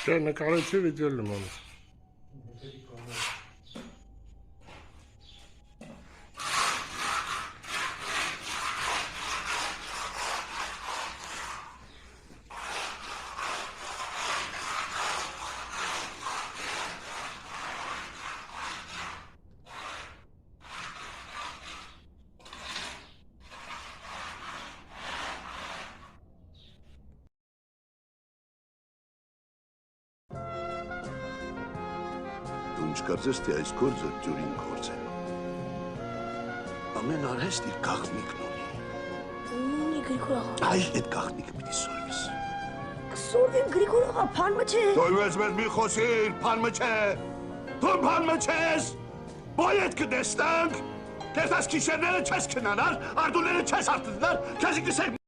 Չէ, նկարեցի վիդեոն եմ անում։ Դու ինչ կարծես, թե այս գործը ջուրին գործ է։ Ամեն արհեստ իր գաղտնիքն ունի։ Ունի Գրիգոր աղա։ Այ այդ գաղտնիքը պիտի սորվես։ Սորվեմ Գրիգոր աղա, փանմը չէ։ Դոյվես մեզ մի խոսիր, փանմը չէ։ Դու փանմը չես։ Բայետ կտեսնանք։ Դες այս գիշերները չես քնանար, արդուները չես արտդնար, քեզ կսեք